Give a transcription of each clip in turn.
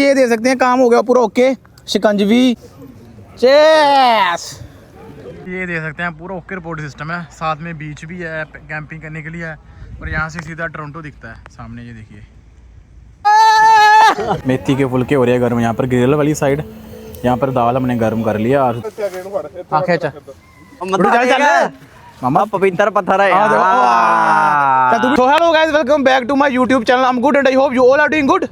ये दे सकते हैं, काम हो गया पूरा ओके। शिकंजवी चेस ये दे सकते हैं, पूरा ओके रिपोर्ट सिस्टम है। साथ में बीच भी है कैंपिंग करने के लिए है। और यहाँ से सीधा टोरंटो दिखता है सामने, ये देखिए। मेथी के फुलके हो रहे हैं गर्म यहाँ पर ग्रिल वाली साइड। यहाँ पर दाल हमने गर्म कर लिया। और मामा पवित्र पत्थर है। So hello guys, welcome back to my YouTube channel. I'm good and I hope you all are doing good.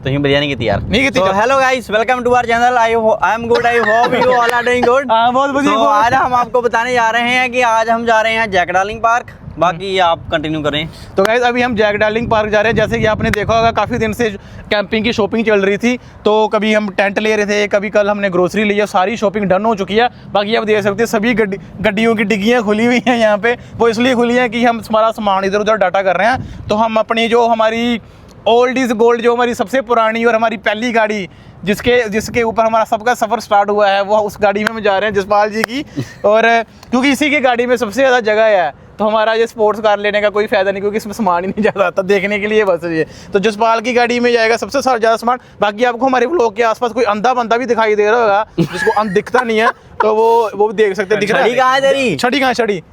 तो ही बिरयानी की थी यार। नहीं की थी। Hello guys, welcome to our channel. I am good, I hope you all are doing good. बहुत बढ़िया। तो आज हम आपको बताने जा रहे हैं कि आज हम जा रहे हैं जैक डार्लिंग पार्क। बाकी आप कंटिन्यू करें। तो गाइस अभी हम जैक डार्लिंग पार्क जा रहे हैं। जैसे कि आपने देखा होगा, काफ़ी दिन से कैंपिंग की शॉपिंग चल रही थी। तो कभी हम टेंट ले रहे थे, कभी कल हमने ग्रोसरी ली है। सारी शॉपिंग डन हो चुकी है। बाकी आप देख सकते हैं सभी गड्डियों की डिग्गियाँ खुली हुई हैं यहाँ पे। वो इसलिए खुली हैं कि हम हमारा सामान इधर उधर डाटा कर रहे हैं। तो हम अपनी जो हमारी ओल्ड इज़ गोल्ड, जो हमारी सबसे पुरानी और हमारी पहली गाड़ी जिसके ऊपर हमारा सबका सफ़र स्टार्ट हुआ है, वो उस गाड़ी में हम जा रहे हैं, जसपाल जी की। और क्योंकि इसी की गाड़ी में सबसे ज़्यादा जगह है, तो हमारा ये स्पोर्ट्स कार लेने का कोई फ़ायदा नहीं, क्योंकि इसमें सामान ही नहीं ज़्यादा आता देखने के लिए बस ये। तो जसपाल की गाड़ी में जाएगा सबसे ज़्यादा सामान। बाकी आपको हमारे व्लॉग के आसपास कोई अंधा बंदा भी दिखाई दे रहा होगा जिसको दिखता नहीं है, तो वो भी देख सकते हैं। छड़ी कहाँ है तेरी? छड़ी कहाँ है? छड़ी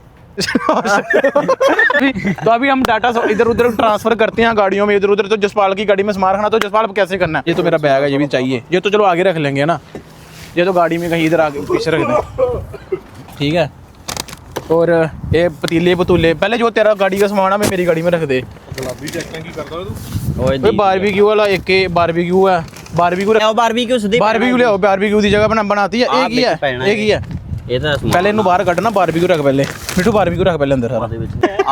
तो अभी हम डाटा इधर उधर ट्रांसफर करते हैं गाड़ियों में, इधर उधर। तो जसपाल की गाड़ी में सामान रखना, तो जसपाल अब कैसे करना है? ये तो मेरा बैग है, ये भी चाहिए। ये तो चलो आगे रख लेंगे ना, ये तो गाड़ी में कहीं इधर आगे पीछे रख दें, ठीक है। और ये पतीले पतूले, पहले जो तेरा गाड़ी का सामान है मैं मेरी गाड़ी में रख दे। बारबेक्यू वाला एक बारबेक्यू है, बारबेक्यू ले आओ। बारबेक्यू की जगह बनाती है, एक ही है। पहले इन्हों बाहर कटना, बारबेक्यू रख पहले। मिठू बारबेक्यू रख पहले अंदर सारा।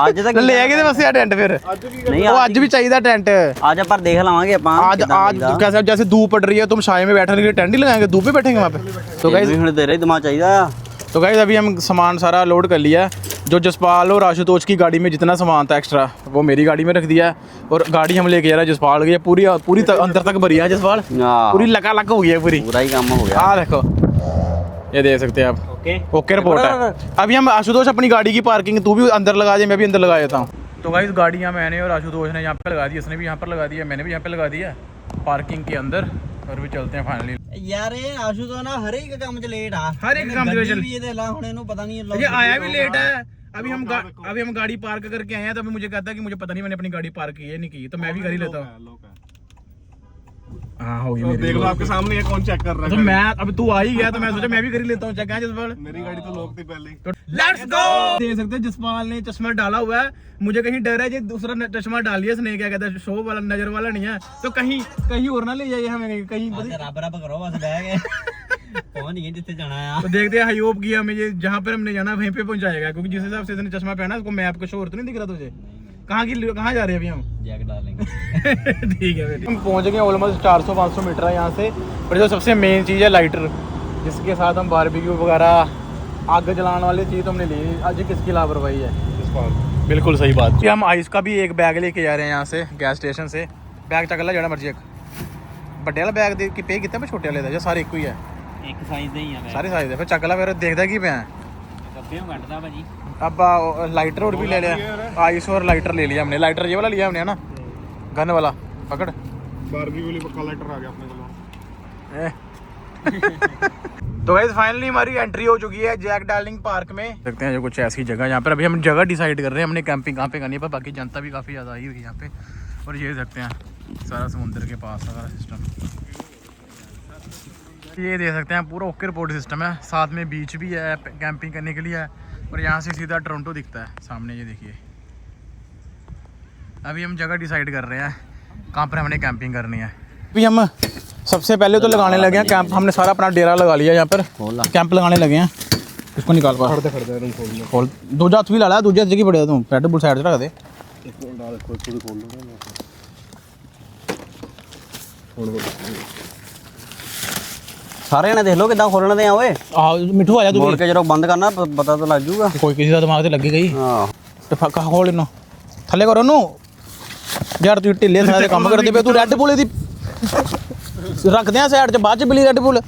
आज तक ले आए बस यार टेंट। फिर नहीं, आज भी चाहिए टेंट। आज पर देख लवांगे आज कैसे, जैसे धूप पड़ रही है, तुम छाए में बैठने के लिए टेंट ही लगाएंगे, धूप पे बैठेंगे वहाँ पे। तो गाइस दे रहे दिमाग चाहिए। तो गाइस अभी हम सामान सारा लोड कर लिया है। जो जसपाल और आशुतोष की गाड़ी में जितना सामान था एक्स्ट्रा, वो मेरी गाड़ी में रख दिया है। और गाड़ी हम लेके जा रहे हैं जसपाल की, पूरी अंदर तक भरी है जसपाल, पूरी लका हो गई है, पूरी पूरा ही काम हो गया। हाँ देखो, ये देख सकते हैं आप। ओके रिपोर्ट है। अभी हम आशुतोष अपनी गाड़ी की पार्किंग, तू भी अंदर लगा दे, मैं भी अंदर लगा देता हूँ। तो गाइस गाड़ियाँ मैंने और आशुतोष ने यहाँ पे लगा दी, इसने भी यहाँ पर लगा दिया, मैंने भी यहाँ पे लगा दिया पार्किंग के अंदर। और भी चलते हैं फाइनली यार। ये आशु तो ना हर एक काम च लेट आ, हर एक काम ये दे ला हुणे नु पता नहीं ये आया भी लेट है। अभी हम गाड़ी पार्क करके आए हैं, तो अभी मुझे कहता है कि मुझे पता नहीं मैंने अपनी गाड़ी पार्क की है नहीं की, तो मैं भी कर ही लेता हूँ। हाँ होगी, देख लो आपके सामने है, कौन चेक कर रहा है। तो मैं अब तू आ ही गया, तो मैं सोचा मैं भी कर ही लेता हूँ चेक। है जसपाल, मेरी गाड़ी तो लोग थी पहले। तो लेट्स गो। देख सकते हैं जसपाल ने चश्मा डाला हुआ है। मुझे कहीं डर है, जो दूसरा चश्मा डाल लिया इसने, क्या कहता है, शो वाला, नजर वाला नहीं है, तो कहीं और ना ले जाइए हमें, कहीं बराबर करो बस बैग पहुंच गए जितने जाना है। तो देखते हैं, आई होप कि हमें ये जहाँ पर हमने जाना वहीं पे पहुंचाएगा, क्योंकि जिस हिसाब से इसने चश्मा पहना उसको मैप का शोर तो नहीं दिख रहा तुझे। कहाँ जा रहे हैं अभी हम? जैक डालेंगे। ठीक है बेटी, हम पहुंच गए ऑलमोस्ट 400-500 मीटर है यहाँ से। और जो सबसे मेन चीज़ है लाइटर, जिसके साथ हम बारबेक्यू वगैरह आग जलाने वाली चीज़ तो हमने ली। आज किसकी लापरवाही है? बिल्कुल सही बात। हम आइस का भी एक बैग लेके जा रहे हैं यहाँ से गैस स्टेशन से। बैग चक ला जड़ा मर्जी, एक बड़े वाला बैग दे पे कितने पे छोटे वाले था, सारे एक ही है, एक साइज दे ही है सारे साइज है। फिर चक ला, फिर देखता कि पे भाजी। अब लाइटर और भी ले लिया, आइस और लाइटर ले लिया हमने। लाइटर ये वाला लिया हमने, है ना, गन वाला। पकड़, बारबेक्यू वाली पक्का लाइटर आ गया अपने को। तो गाइस फाइनली हमारी एंट्री हो चुकी है जैक डार्लिंग पार्क में। देखते हैं जो कुछ ऐसी जगह, यहाँ पर अभी हम जगह डिसाइड कर रहे हैं हमने कैंपिंग कहाँ पे करनी है। पर बाकी जनता भी काफ़ी ज़्यादा आई हुई है यहाँ पे। और ये देखते हैं सारा समुद्र के पास सारा सिस्टम, ये देख सकते हैं पूरा ओके रिपोर्ट सिस्टम है। साथ में बीच भी है कैंपिंग करने के लिए है। और यहाँ से सीधा टोरंटो दिखता है सामने, ये देखिए। अभी हम जगह डिसाइड कर रहे हैं कहाँ पर हमने कैंपिंग करनी है। अभी हम सबसे पहले तो लगाने लगे हैं कैंप। हमने सारा अपना डेरा लगा लिया यहाँ पर, कैंप लगाने लगे हैं। इसको निकाल पा खोल, दो हाथ भी ला ला, दूसरे जगह पड़े तुम रेड बुल साइड से रख दे। सारे ने देख लो कितना खोलने दे ओए। मिठू आ जा तू, मोड़ के जरा बंद करना, पता तो लग जाऊगा। कोई किसी का दिमाग से लगी गई। हां तो कहाँ खोल इनो थले करो नु यार, तू ढिले सारे काम करदे पे। तू रेड बुल दी रख दे साइड च, बाद च बिली रेड बुल।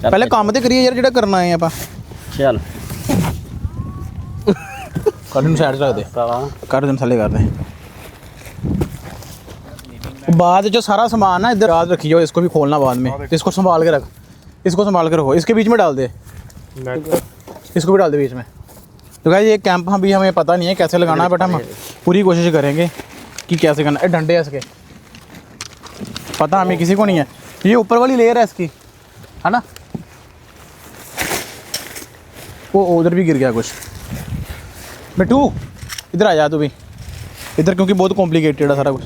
पहले काम तो करिए यार, जेड़ा करना है ਆਪਾਂ। चल कर इन साइड रख दे, साला कर दिन थले कर दे। बाद जो सारा सामान ना इधर याद रखिए, इसको भी खोलना बाद में, इसको संभाल के रख, इसको संभाल के रखो, इसके बीच में डाल दे, इसको भी डाल दे बीच में। तो गाइस ये कैंप अभी हमें पता नहीं है कैसे लगाना है, बट हम पूरी कोशिश करेंगे कि कैसे करना है। डंडे है इसके, पता हमें किसी को नहीं है। ये ऊपर वाली लेयर है इसकी, है ना। वो उधर भी गिर गया कुछ। मिट्टू इधर आ जा तू भी इधर, क्योंकि बहुत कॉम्प्लिकेटेड है सारा कुछ।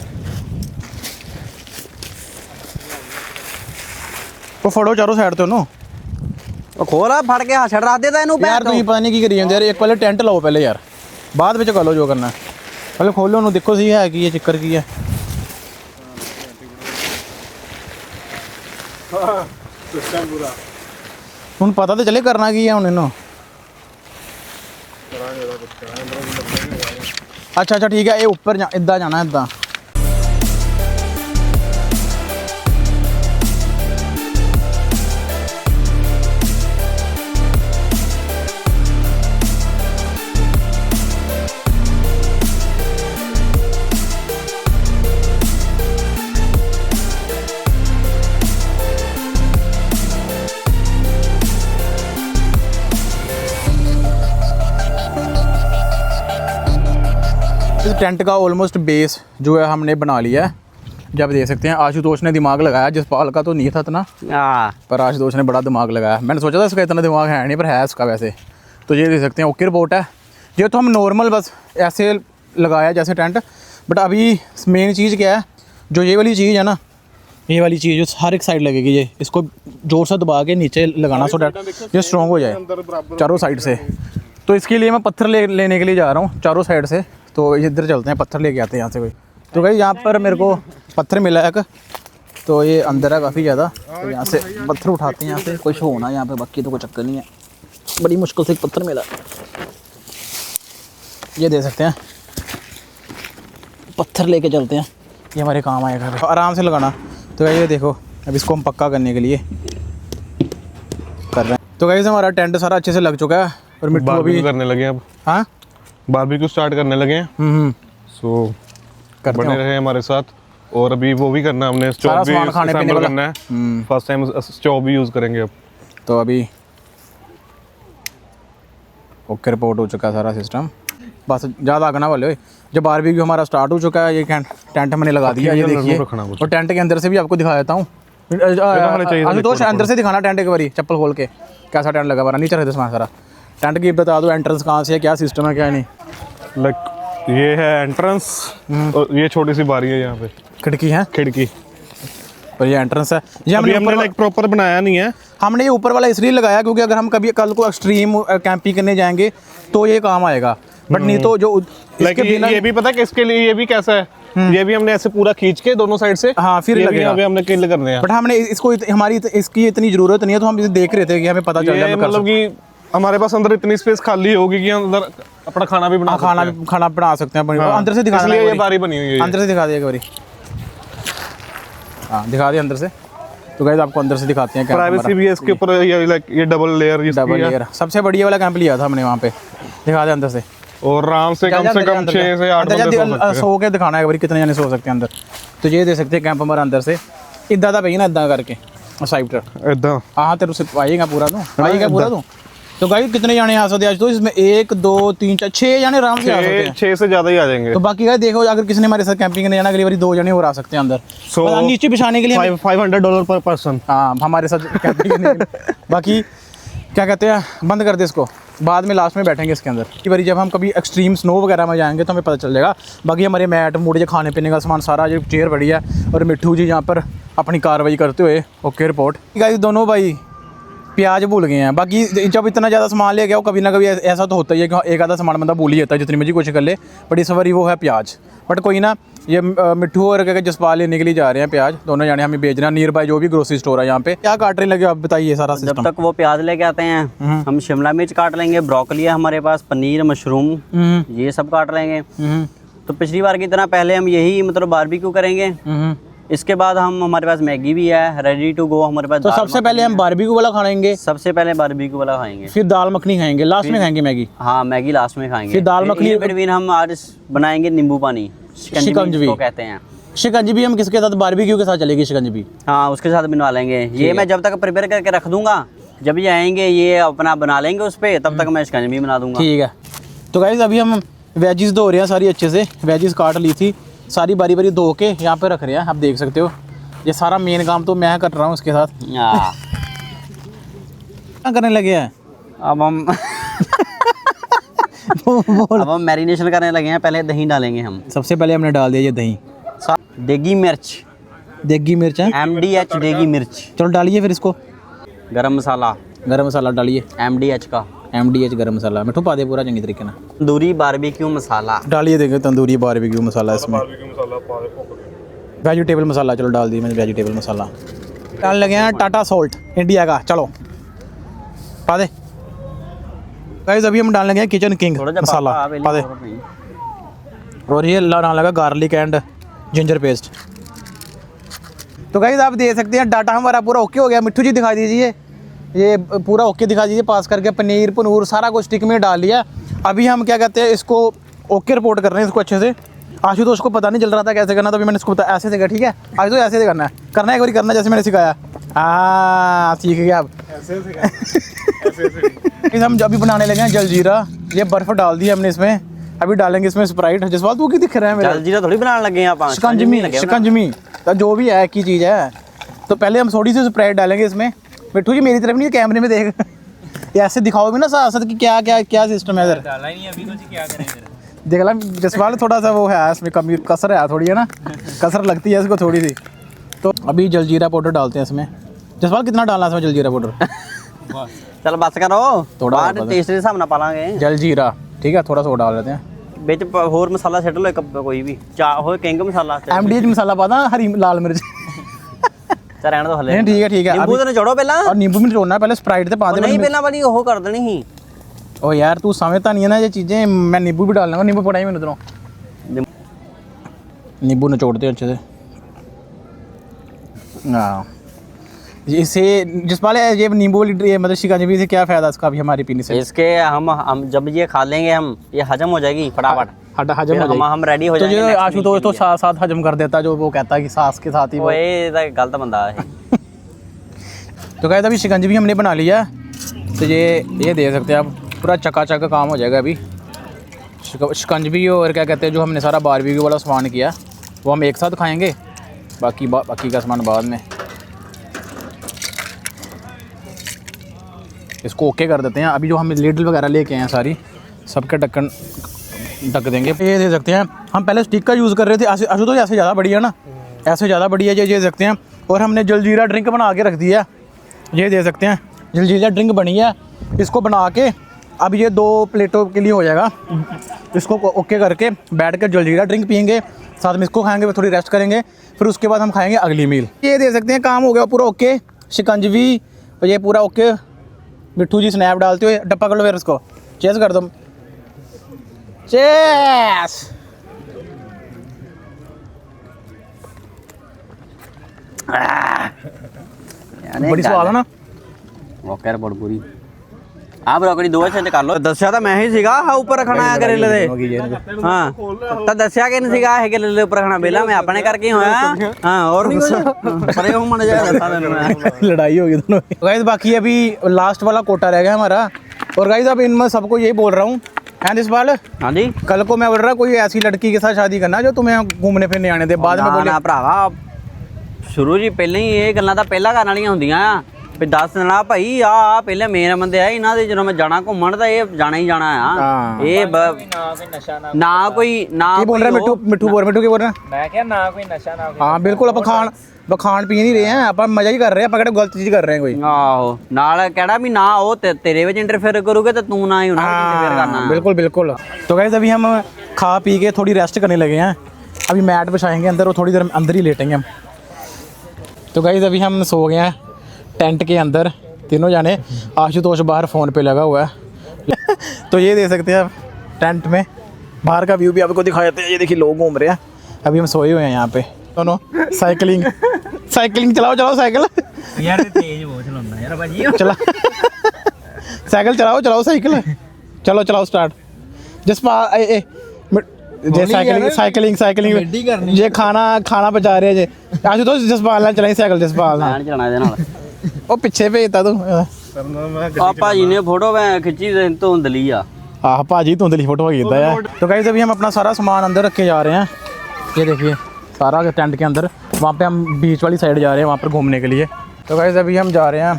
वो फड़ो चारों साइड तो नो खोला फड़ के हाथ छड़ रहा देता है यार, तू पता नहीं की करी यार। एक पहले टेंट लाओ पहले यार, बाद में चलो जो करना है। पहले खोलो नु, देखो सही है कि ये चक्कर की है। ਹੁਣ पता तो चले करना की है ਹੁਣ ਇਹਨੂੰ। अच्छा अच्छा ठीक है, ये ऊपर जा, इदा जाना इदा। इस टेंट का ऑलमोस्ट बेस जो है हमने बना लिया है। जब देख सकते हैं आशुतोष ने दिमाग लगाया, जसपाल का तो नहीं था इतना, पर आशुतोष ने बड़ा दिमाग लगाया। मैंने सोचा था इसका इतना दिमाग है नहीं, पर है इसका वैसे। तो ये देख सकते हैं ओके रिपोर्ट है। ये तो हम नॉर्मल बस ऐसे लगाया जैसे टेंट, बट अभी मेन चीज़ क्या है, जो ये वाली चीज़ है ना, ये वाली चीज़ जो हर एक साइड लगेगी, ये इसको जोर से दबा के नीचे लगाना सो डैट ये स्ट्रॉन्ग हो जाए चारों साइड से। तो इसके लिए मैं पत्थर लेने के लिए जा रहा हूँ चारों साइड से। तो इधर चलते हैं, पत्थर लेके आते हैं यहाँ से कोई। तो भाई यहाँ पर मेरे को पत्थर मिला है एक, तो ये अंदर है काफ़ी ज़्यादा। तो यहाँ से पत्थर उठाते हैं, यहाँ से कुछ होना यहाँ पे, बाकी तो कोई चक्कर नहीं है। बड़ी मुश्किल से एक पत्थर मिला, ये दे सकते हैं। पत्थर लेके चलते हैं, ये हमारे काम आएगा आराम से लगाना। तो ये देखो, अब इसको हम पक्का करने के लिए कर रहे हैं। तो गाइस हमारा टेंट सारा अच्छे से लग चुका है और मिट्टू अभी करने लगे अब। हाँ, बारबेक्यू स्टार्ट करने लगे हैं। सो बने रहे हमारे साथ। और अभी वो भी करना है हमने, स्टोव भी खाने पीने वाला करना है। फर्स्ट टाइम स्टोव भी यूज़ करेंगे अब। तो अभी ओके रिपोर्ट हो चुका है सारा सिस्टम, बस ज़्यादा आगना वाले हो। जब बारबेक्यू हमारा स्टार्ट हो चुका है, ये टेंट हमने लगा दिया, ये देखिए। और टेंट के अंदर से भी आपको दिखा देता हूँ। आशुतोष अंदर से दिखाना टेंट एक बारी, चप्पल खोल के कैसा टेंट लगा हुआ नीचे रहते सारा। टेंट की बता दो, एंट्रेंस कहाँ से है, क्या सिस्टम है क्या नहीं। लाइक ये है एंट्रेंस और ये छोटी सी बारी है, यहाँ पे खिड़की है, खिड़की और ये एंट्रेंस है। ये हमने लाइक प्रॉपर बनाया नहीं है। हमने ये ऊपर वाला इसलिए लगाया क्योंकि अगर हम कभी कल को एक्सट्रीम कैंपिंग करने जाएंगे तो ये काम आएगा, बट नहीं तो जो लाइक ये भी पता है किसके लिए, ये भी कैसा है, ये भी हमने ऐसे पूरा खींच के दोनों साइड से, हाँ फिर लगेगा। अभी हमने किल करने हैं, बट हमने इसको हमारी इसकी इतनी जरूरत नहीं है, तो हम इसे देख रहे थे कि हमें पता चल जाए। मतलब कि हमारे पास अंदर इतनी स्पेस खाली होगी कि अंदर अपना खाना भी खाना बना सकते हैं। अंदर से दिखा, इसलिए ये बारी बनी हुई है। अंदर से दिखा दिया एक बारी, हाँ दिखा दिया अंदर से। तो गाइस आपको अंदर से दिखाते हैं। प्राइवेसी भी है इसके ऊपर, ये लाइक ये डबल लेयर सबसे बढ़िया वाला कैंप लिया था हमने वहाँ पे। दिखा दे अंदर से, और आराम से कम 6 से 8 बंदे सो के दिखाना है कितने जाने सो सकते हैं अंदर। तो ये दे सकते हैं कैंप हमारा अंदर से इदा दा पई ना, इदा करके साइड इदा। हाँ तेरे से आएगा पूरा, तू आएगा पूरा तू। तो गाइस कितने जाने आ सकते हैं आज? तो इसमें 1 2 3 4 6 जाने आराम से आ सकते हैं। 6 से ज़्यादा ही आ जाएंगे। तो बाकी गाइस देखो, अगर किसी ने हमारे साथ कैंपिंग करने जाना, अगली बारी 2 जने और आ सकते हैं अंदर। नीचे बिछाने के लिए $500 पर पर्सन, हाँ हमारे साथ कैंपिंग करने के लिए। बाकी क्या कहते हैं, बंद कर दे इसको, बाद में लास्ट में बैठेंगे इसके अंदर। की बारी जब हम कभी एक्सट्रीम स्नो वगैरह में जाएंगे तो हमें पता चल जाएगा। बाकी हमारे मैट मूड, जो खाने पीने का सामान सारा, जो चेयर बड़ी है, और मिट्टू जी यहाँ पर अपनी कार्रवाई करते हुए ओके रिपोर्ट। गाइस दोनों भाई प्याज भूल गए हैं। बाकी जब इतना ज़्यादा सामान ले गया, वो कभी ना कभी ऐसा तो होता ही है कि एक आधा सामान बंदा भूल ही जाता है, जितनी मर्जी कोशिश कर ले। बट इस बारी वो है प्याज। बट कोई ना, ये मिट्टू और जसपाल लेने के लिए जा रहे हैं प्याज, दोनों जाने हमें भेजना नियर बाय जो भी ग्रोसरी स्टोर है यहाँ पे। क्या काट रहे लगे आप बताइए सारा सिस्टम। जब तक वो प्याज लेके आते हैं हम शिमला मिर्च काट लेंगे, ब्रोकली है हमारे पास, पनीर, मशरूम, ये सब काट लेंगे। तो पिछली बार की तरह पहले हम यही मतलब बारबेक्यू करेंगे। इसके बाद हम हमारे पास मैगी भी है रेडी टू गो हमारे पास। तो सबसे पहले हम बारबेक्यू वाला खाएंगे, सबसे पहले बारबेक्यू वाला खाएंगे, फिर दाल मखनी खाएंगे, लास्ट में खाएंगे मैगी। हाँ मैगी लास्ट में खाएंगे, फिर दाल मखनी। बिटवीन हम आज बनाएंगे नींबू पानी, शिकंजवी कहते हैं। शिकंजी भी हम किसके साथ, बारबेक्यू के साथ चलेगी शिकंजी? हाँ उसके साथ बनवा लेंगे। ये मैं जब तक प्रिपेयर करके रख दूंगा, जब ये आएंगे ये अपना बना लेंगे उस पर, तब तक मैं शिकंजी बना दूंगा। ठीक है। तो गाइस अभी हम वेजिस धो रहे हैं सारी अच्छे से, वेजिस काट ली थी सारी बारी बारी धो के यहाँ पे रख रहे हैं। आप देख सकते हो ये सारा मेन काम तो मैं कर रहा हूँ उसके साथ। हाँ। क्या करने लगे हैं अब हम अब हम मैरिनेशन करने लगे हैं। पहले दही डालेंगे हम। सबसे पहले हमने डाल दिया ये दही, देगी मिर्च, देगी मिर्च है, MDH देगी मिर्च। चलो डालिए फिर इसको। गरम मसाला, गरम मसाला डालिए, MDH का, MDH गरम मसाला। मिठू पा दे पूरा चंगी तरीके ना। तंदूरी बारबेक्यू मसाला डालिए, देखिए तंदूरी बारबेक्यू मसाला इसमें, वेजिटेबल मसाला। चलो डाल दिए मैंने वेजिटेबल मसाला। डालने लगे हैं टाटा सॉल्ट इंडिया का, चलो पा दे। गाइस अभी हम डालने लगे हैं किचन किंग थोड़ा मसाला, पा दे। और ये डालने लगा गार्लिक एंड जिंजर पेस्ट। तो गाइस आप देख सकते हैं डाटा हमारा पूरा ओके हो गया। मिट्ठू जी दिखा दीजिए, ये पूरा ओके दिखा दीजिए पास करके। पनीर पनूर सारा कुछ स्टिक में डाल लिया। अभी हम क्या कहते हैं इसको ओके रिपोर्ट कर रहे हैं इसको अच्छे से। आशुतोष को पता नहीं चल रहा था कैसे करना, तो अभी मैंने इसको बताया ऐसे से। ठीक है आज तो ऐसे से करना है, करना है एक बार करना जैसे मैंने सिखाया। हाँ सीख गया अब। हम अभी बनाने लगे हैं जलजीरा। ये बर्फ़ डाल दी हमने इसमें, अभी डालेंगे इसमें स्प्राइट। जसवाल तू की दिख रहा है मेरा? जलजीरा थोड़ी बनाने लगे हैं आप, शिकंजमी, शिकंजमी तो जो भी है एक ही चीज़ है। तो पहले हम थोड़ी सी स्प्राइट डालेंगे इसमें। मिट्टू जी मेरी तरफ नहीं, कैमरे में देख, ये ऐसे दिखाओ भी ना साथ कि क्या क्या क्या सिस्टम है इधर। डाला ही नहीं अभी तो जी, क्या करें फिर? देख ला जसवाल थोड़ा सा वो है इसमें, कमी कसर है थोड़ी, है ना, कसर लगती है इसको थोड़ी सी। तो अभी जलजीरा पाउडर डालते हैं इसमें। जसवाल कितना डालना है इसमें जलजीरा पाउडर? चल बस करो, थोड़ा बाद टेस्ट के हिसाब ना पालांगे। जलजीरा ठीक है, थोड़ा सा वो डाल लेते हैं। ਵਿੱਚ ਹੋਰ ਮਸਾਲਾ ਛੱਡ ਲਓ ਇੱਕ ਕੋਈ ਵੀ ਚਾਹ ਹੋਏ ਕਿੰਗ ਮਸਾਲਾ MDH मसाला पाता, हरी लाल मिर्च। ਚਾ ਰਹਿਣ ਦੋ ਹਲੇ। नहीं ठीक है ठीक है। ਨਿੰਬੂ ਤਾਂ ਨਿਚੋੜੋ ਪਹਿਲਾਂ। और नींबू भी निचोड़ना है पहले, स्प्राइट से पा दे। ਨਹੀਂ ਪਹਿਲਾਂ ਵਾਲੀ ਉਹ ਕਰ ਦੇਣੀ ਸੀ। ओ यार तू समझता नहीं है ना ये चीज़ें। मैं नींबू भी डाल लूँगा, नींबू पड़ा ही मैंने उधरों। नींबू निचोड़ते हैं अच्छे से। हाँ इससे जिस वाले ये नींबू वाली ये मतलब शिकंजी से क्या फ़ायदा इसका अभी हमारी पीने से? इसके हम जब ये खा लेंगे हम, ये हजम हो जाएगी फटाफट। हजम हो जाएगी। हम रेडी हो तो जाएंगे। जो आशुतोष तो साथ साथ हजम कर देता, जो वो कहता है कि सांस के साथ ही वो। ये गलत बंदा है। तो कहते अभी शिकंजी भी हमने बना लिया। तो ये देख सकते हैं आप, पूरा चकाचक का काम हो जाएगा अभी। शिकंजी और क्या कहते हैं जो हमने सारा बारबेक्यू वाला सामान किया वो हम एक साथ खाएंगे, बाकी का सामान बाद में। इसको ओके कर देते हैं। अभी जो हम लीडल वगैरह लेके आए हैं सारी, सबके ढक्कन ढक देंगे। ये दे सकते हैं हम पहले स्टिक का यूज़ कर रहे थे, ऐसे तो ऐसे ज़्यादा बढ़िया ना, ऐसे ज़्यादा बढ़िया ये दे सकते हैं। और हमने जलजीरा ड्रिंक बना के रख दिया, ये दे सकते हैं। जलजीरा ड्रिंक बनी है, इसको बना के अब ये 2 प्लेटों के लिए हो जाएगा। इसको ओके करके बैठ कर जलजीरा ड्रिंक पियेंगे, साथ में इसको खाएंगे, थोड़ी रेस्ट करेंगे, फिर उसके बाद हम खाएंगे अगली मील। ये दे सकते हैं काम हो गया पूरा ओके। शिकंजवी और ये पूरा ओके। मिट्ठू जी स्नैप डालते हुए डब्बा कर लो, फिर उसको चेस कर दो। चेस बड़ी स्वाद है ना। ओके रिपोर्ट पूरी। आप रखड़ी दो से कर लो। दस्या तो मैं ही सीगा हाँ ऊपर रखना है करेले दे। हाँ तो दस्या के नहीं सीगा है करेले ऊपर रखना बेला मैं अपने करके होया। हाँ और परे हूं मन जाएगा। लड़ाई होगी दोनों। गाइस बाकी अभी लास्ट वाला कोटा रह गया हमारा। और गाइस अब इनमें सबको यही बोल रहा हूँ हैं दिसपाल। हाँ जी कल को मैं बोल रहा कोई ऐसी लड़की के साथ शादी करना जो तुम्हें घूमने फिरने आने दे। बाद में बोले भरावा शुरू जी पहले ही ये गल्लां ਤਾਂ ਪਹਿਲਾਂ ਕਰਨ ਵਾਲੀਆਂ ਹੁੰਦੀਆਂ ਆ ਵੀ ਦੱਸ ਦੇਣਾ ਭਾਈ ਆ ਪਹਿਲੇ ਮੇਨ ਬੰਦੇ ਆ ਇਹਨਾਂ ਦੇ ਜਦੋਂ ਮੈਂ ਜਾਣਾ ਘੁੰਮਣ ਤਾਂ ਇਹ ਜਾਣਾ ਹੀ ਜਾਣਾ ਆ। ਇਹ ਨਾ ਕੋਈ ਨਸ਼ਾ ਨਾ ਕੋਈ ਨਾ ਕੀ बोल रहा है मिट्टू की बोल रहा है। ਮੈਂ ਕਿਹਾ ਨਾ ਕੋਈ ਨਸ਼ਾ ਨਾ ਕੋਈ। हाँ बिल्कुल आप खान पी नहीं रहे हैं, आप मजा ही कर रहे हैं, आप गलत चीज कर रहे हैं कोई। ਆਹੋ ਨਾਲ ਕਿਹੜਾ ਵੀ ਨਾ ਉਹ ਤੇਰੇ ਵਿੱਚ ਇੰਟਰਫੇਅਰ ਕਰੂਗੇ ਤੇ ਤੂੰ ਨਾ ਹੀ ਉਹਨਾਂ ਵਿੱਚ ਇੰਟਰਫੇਅਰ करना। बिल्कुल बिल्कुल। तो गाइस अभी हम खा पी के थोड़ी रेस्ट करने लगे हैं। अभी मैट बिछाएंगे अंदर और थोड़ी देर अंदर ही लेटेंगे हम। तो गाइस अभी हम सो गए हैं टेंट के अंदर तीनों जाने। आशुतोष बाहर फ़ोन पे लगा हुआ है। तो ये देख सकते हैं आप टेंट में बाहर का व्यू भी आपको दिखा देते हैं। ये देखिए लोग घूम रहे हैं, अभी हम सोए हुए हैं यहाँ पे दोनों। साइकिलिंग चलाओ साइकिल यार तेज बहुत चलाਉਂਦਾ यार भाजी। चला साइकिल चलाओ साइकिल चलो स्टार्ट। जसपाल जे साइकिलिंग साइकिलिंग जे खाना बचा रहे जे आज तो जसपाल ਨਾਲ ਚਲਾਈ ਸਾਈਕਲ ਜਸਪਾਲ ਨਾਲ मैं चलाना ਇਹਦੇ ਨਾਲ ਉਹ ਪਿੱਛੇ ਭੇਜਤਾ ਤੂੰ ਆ ਭਾਜੀ ਨੇ ਫੋਟੋ ਮੈਂ ਖਿੱਚੀ ਤੇ ਧੁੰਦਲੀ ਆ आह भाजी धुंधली फोटो खींचता है। तो गाइस अभी हम अपना सारा सामान अंदर रख के जा रहे हैं, ये देखिए सारा टेंट के अंदर। वहाँ पे हम बीच वाली साइड जा रहे हैं वहाँ पर घूमने के लिए। तो गाइस अभी हम जा रहे हैं,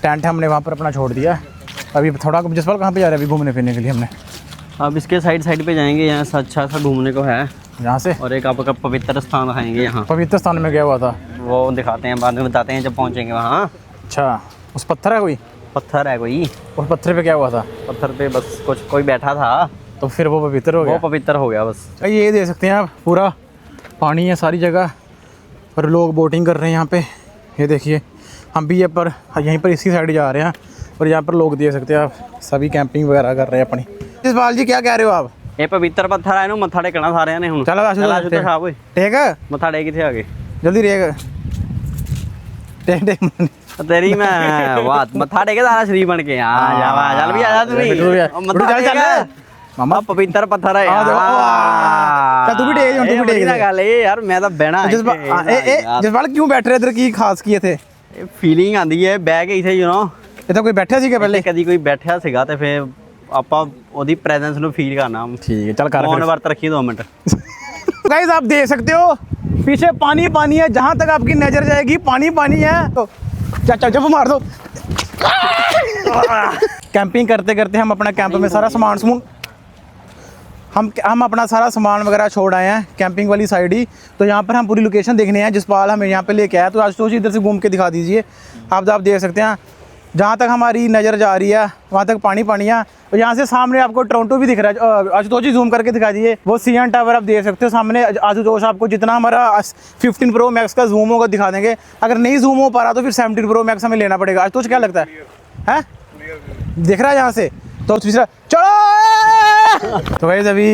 टेंट हमने वहाँ पर अपना छोड़ दिया। अभी थोड़ा जिस पर कहाँ पे जा रहे हैं अभी घूमने फिरने के लिए हमने। अब इसके साइड पे जाएंगे, यहाँ से अच्छा सा घूमने को है यहाँ से, और एक आपका पवित्र स्थान दिखाएंगे। यहाँ पवित्र स्थान में गया हुआ था वो दिखाते हैं, बाद में बताते हैं जब पहुँचेंगे वहाँ। अच्छा, उस पत्थर है कोई, पत्थर है कोई, उस पत्थर पे क्या हुआ था? पत्थर पे बस कोई बैठा था तो फिर वो पवित्र हो गया। वो पवित्र हो गया बस। ये देख सकते हैं आप, पूरा पानी है सारी जगह और लोग बोटिंग कर रहे हैं यहाँ पे। ये देखिए हम भी यहीं पर इसी साइड जा रहे हैं और यहाँ पर लोग देख सकते हैं आप, सभी कैंपिंग वगैरह कर रहे हैं अपनी। जसपाल जी क्या कह रहे हो आप? ये पवित्र पत्थर है, मत्था टेकना सारे ने हुण। चलो आशुतोष साहब ओए ठीक है, मत्था टेक किथे आ गए जल्दी रेग टेक टेक तेरी मैं वाह मत्था टेके सारा शरीर बन के। हां जावा चल भी आजा तू भी मत्था चल मामा पवित्र पत्थर है आ देखो चल तू भी टेक, तू भी टेक ना गल यार, मैं तो बहना जसपाल क्यों बैठ रहे इधर, की खास किए थे? फीलिंग आंदी है बैग इथे यू नो ਇਹ ਤਾਂ ਕੋਈ ਬੈਠਿਆ ਸੀਗਾ ਪਹਿਲੇ? ਕਦੀ ਕੋਈ ਬੈਠਿਆ ਸੀਗਾ ਤੇ ਫਿਰ ਆਪਾਂ ਉਹਦੀ ਪ੍ਰੈਜ਼ੈਂਸ ਨੂੰ ਫੀਲ ਕਰਨਾ। ठीक है चल कर ਫੋਨ ਵਰਤ ਰੱਖੀ 2 ਮਿੰਟ। गाइस आप देख सकते हो पीछे पानी पानी है, जहां तक आपकी नजर जाएगी पानी पानी है। तो चाचा जब मार दो। कैंपिंग करते करते हम अपना कैंप में सारा सामान हम अपना सारा सामान वगैरह छोड़ आए हैं कैंपिंग वाली साइड ही। तो यहाँ पर हम पूरी लोकेशन देखने हैं, जसपाल हमें यहाँ पे लेके आया। तो आशुतोष इधर से घूम के दिखा दीजिए। आप देख सकते हैं जहाँ तक हमारी नज़र जा रही है वहाँ तक पानी पानी है। और यहाँ से सामने आपको टोरंटो भी दिख रहा है। आशुतोष जी जूम करके दिखा दीजिए, वो सीएन टावर आप देख सकते हो सामने। आशुतोष आपको जितना हमारा 15 प्रो मैक्स का जूम होगा दिखा देंगे। अगर नहीं जूम हो पा रहा तो फिर 17 प्रो मैक्स हमें लेना पड़ेगा। आशुतोष क्या लगता है दिख रहा है यहाँ से? तो तीसरा चलो। तो गाइस अभी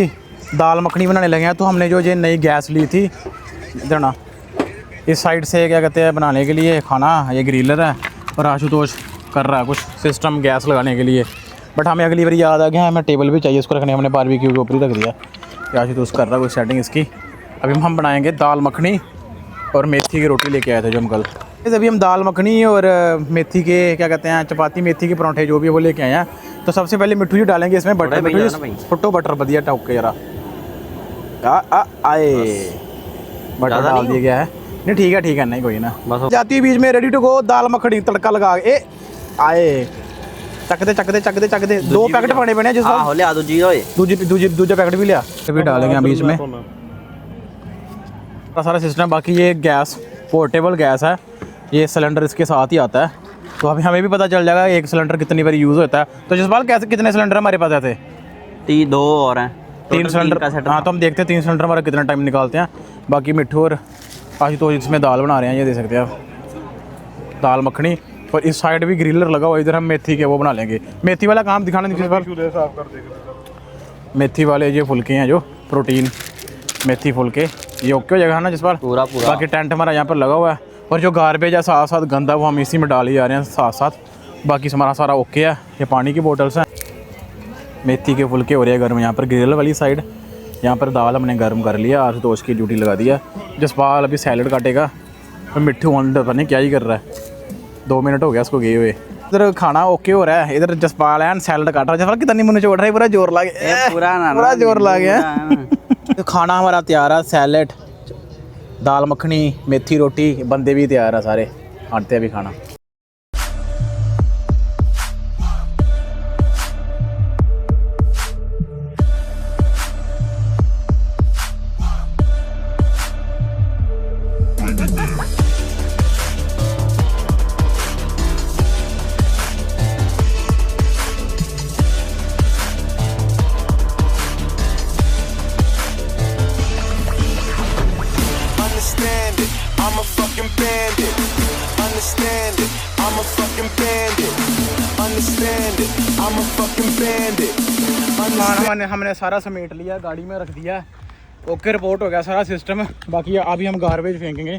दाल मखनी बनाने लगे हैं। तो हमने जो ये नई गैस ली थी इधर ना, इस साइड से क्या कहते हैं बनाने के लिए खाना, ये ग्रिलर है और आशुतोष कर रहा है कुछ सिस्टम गैस लगाने के लिए। बट हमें अगली बार याद आ गया हमें टेबल भी चाहिए इसको रखने, हमने बारबेक्यू के ऊपर ही रख दिया। आशुतोष कर रहा है कोई सेटिंग इसकी। अभी हम बनाएंगे दाल मखनी और मेथी की रोटी लेके आए थे जो हम कल। अभी हम दाल मखनी और मेथी के क्या कहते हैं चपाती मेथी के पराठे जो भी है वो लेके आए हैं। तो सबसे पहले मिट्टू जी डालेंगे इसमें बटर, फुट्टो बटर बढ़िया टाउक के जरा आए बटर डाल दिया गया है। नहीं ठीक है नहीं कोई ना जाती है बीच में। रेडी टू गो दाल मखनी तड़का लगा के आए चकदे 2 पैकेट पाने पड़े जिस दूसरा पैकेट भी लिया अभी डालेंगे बीच में सारा सिस्टम। बाकी ये गैस पोर्टेबल गैस है, ये सिलेंडर इसके साथ ही आता है। तो अभी हमें भी पता चल जाएगा एक सिलेंडर कितनी बार यूज़ होता है। तो जसपाल कैसे कितने सिलेंडर हमारे पास आते हैं? 2 और हैं, 3 सिलेंडर। हाँ तो हम देखते हैं 3 सिलेंडर हमारा कितना टाइम निकालते हैं। बाकी मिट्ठू और आशुतोष इसमें दाल बना रहे हैं, ये देख सकते हैं आप दाल मखनी। और इस साइड भी ग्रिलर लगा हुआ, इधर हम मेथी के वो बना लेंगे। मेथी वाला काम दिखाना मेथी वाले ये फुलके हैं जो प्रोटीन मेथी फुलके, ये ओके हो जाएगा ना जिस बार पूरा। बाकी टेंट हमारा यहाँ पर लगा हुआ है और जो गार्बेज है साथ साथ गंदा वो हम इसी में डाल ही जा रहे हैं साथ साथ। बाकी हमारा सारा ओके है। ये पानी की बोटल्स हैं, मेथी के फुलके हो रहे हैं गर्म यहाँ पर ग्रिल वाली साइड। यहाँ पर दाल हमने गर्म कर लिया, आशुतोष की ड्यूटी लगा दिया। जसपाल अभी सैलड काटेगा और मिट्ठू ऑन पता नहीं क्या ही कर रहा है, 2 मिनट हो गया उसको गए हुए। इधर खाना ओके हो रहा है, इधर जसपाल है सैलड काट रहा है। जसपाल कितनी मुँह छोड़ रहा है, पूरा जोर ला गया, पूरा जोर ला गया। तो खाना हमारा तैयार है, सैलड दाल मखनी मेथी रोटी, बंदे भी तैयार है सारे, आते हैं अभी खाना। Understand it, I'm a fucking bandit. Understand it, I'm a fucking bandit. Understand it, I'm a fucking bandit. खाना हमने सारा समेट लिया, गाड़ी में रख दिया, ओके रिपोर्ट हो गया सारा सिस्टम। बाकी अभी हम गार्बेज फेंकेंगे,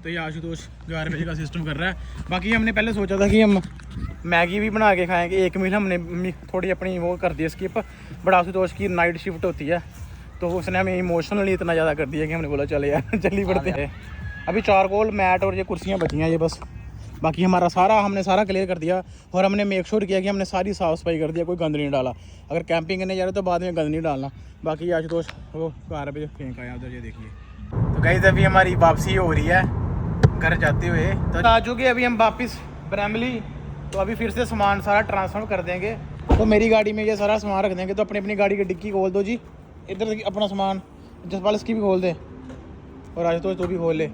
तो ये आशुतोष गार्बेज का सिस्टम कर रहा है। बाकी हमने पहले सोचा था कि हम मैगी भी बना के खाएंगे, एक मील हमने थोड़ी अपनी वो कर दी स्किप। बट आशुतोष की नाइट शिफ्ट होती है तो उसने हमें इमोशनली इतना ज़्यादा कर दिया कि हमने बोला चले यार चल ही पड़ते हैं। अभी चारकोल मैट और ये कुर्सियाँ बची हैं ये बस, बाकी हमने सारा क्लियर कर दिया और हमने मेक श्योर किया कि हमने सारी साफ़ सफाई कर दिया, कोई गंद नहीं डाला। अगर कैंपिंग करने जा रहे हो तो बाद में गंद नहीं डालना। बाकी आज दोस्त वो कार पे फेंक आया उधर, ये देखिए। तो गाइस अभी हमारी वापसी हो रही है घर जाते हुए, तो आ चुके अभी हम वापस ब्रैमली। तो अभी फिर से सामान सारा ट्रांसफ़र कर देंगे। तो मेरी गाड़ी में ये सारा सामान रख देंगे। तो अपनी अपनी गाड़ी की डिक्की खोल दो जी, इधर अपना सामान जसपाल इसकी भी खोल दे और आज तो भी खोल ले।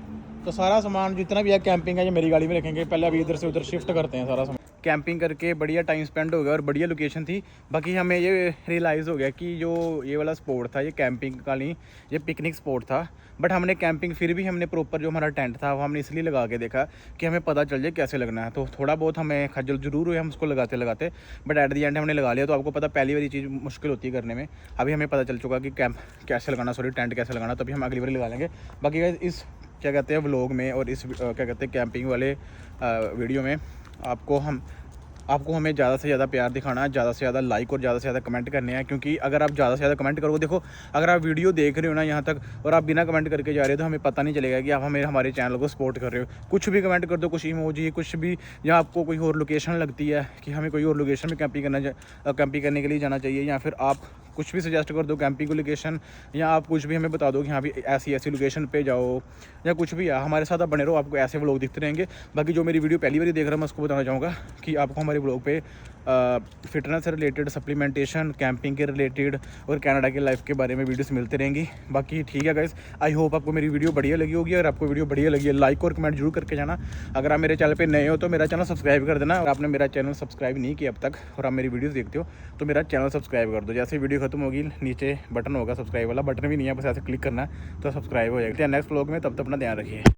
तो सारा सामान जितना भी है कैंपिंग है ये मेरी गाड़ी में रखेंगे। पहले अभी इधर से उधर शिफ्ट करते हैं सारा सामान। कैंपिंग करके बढ़िया टाइम स्पेंड हो गया और बढ़िया लोकेशन थी। बाकी हमें ये रियलाइज़ हो गया कि जो ये वाला स्पॉट था ये कैंपिंग का नहीं, ये पिकनिक स्पॉट था। बट हमने कैंपिंग फिर भी हमने प्रॉपर जो हमारा टेंट था वो हमने इसलिए लगा के देखा कि हमें पता चल जाए कैसे लगना है। तो थोड़ा बहुत हमें खज्जल ज़रूर हुए हम उसको लगाते बट एट दी एंड हमने लगा लिया। तो आपको पता पहली वाली चीज़ मुश्किल होती है करने में। अभी हमें पता चल चुका कि कैंप कैसे लगाना, टेंट कैसे लगाना। तभी हम अगली बार लगा लेंगे। बाकी इस क्या कहते हैं व्लॉग में और इस क्या कहते हैं कैंपिंग वाले वीडियो में आपको हमें ज़्यादा से ज़्यादा प्यार दिखाना है, ज़्यादा से ज़्यादा लाइक और ज़्यादा से ज़्यादा कमेंट करने हैं। क्योंकि अगर आप ज़्यादा से ज़्यादा कमेंट करोगे, देखो अगर आप वीडियो देख रहे हो ना यहाँ तक और आप बिना कमेंट करके जा रहे हो तो हमें पता नहीं चलेगा कि आप हमारे चैनल को सपोर्ट कर रहे हो। कुछ भी कमेंट कर दो, कुछ इमोजी, कुछ भी, या आपको कोई और लोकेशन लगती है कि हमें कोई और लोकेशन में कैंपिंग करने के लिए जाना चाहिए, या फिर आप कुछ भी सजेस्ट कर दो कैंपिंग को लोकेशन, या आप कुछ भी हमें बता दो कि हाँ भी ऐसी लोकेशन पे जाओ, या कुछ भी है। हमारे साथ आप बने रहो, आपको ऐसे व्लॉग दिखते रहेंगे। बाकी जो मेरी वीडियो पहली बार देख रहा है मैं उसको बताना चाहूँगा कि आपको हमारे व्लॉग पे फिटनेस से रिलेटेड, सप्लीमेंटेशन, कैंपिंग के रिलेटेड और कनाडा के लाइफ के बारे में वीडियोस मिलते रहेंगी। बाकी ठीक है गाइस, आई होप आपको मेरी वीडियो बढ़िया लगी होगी। अगर आपको वीडियो बढ़िया लगी है लाइक और कमेंट जरूर करके जाना। अगर आप मेरे चैनल पे नए हो तो मेरा चैनल सब्सक्राइब कर देना। और आपने मेरा चैनल सब्सक्राइब नहीं किया अब तक और आप मेरी वीडियोस देखते हो तो मेरा चैनल सब्सक्राइब कर दो। जैसे वीडियो खत्म होगी नीचे बटन होगा, सब्सक्राइब वाला बटन भी नहीं है, बस ऐसे क्लिक करना है तो सब्सक्राइब हो जाएगा। नेक्स्ट व्लॉग में, तब तक अपना ध्यान रखिए।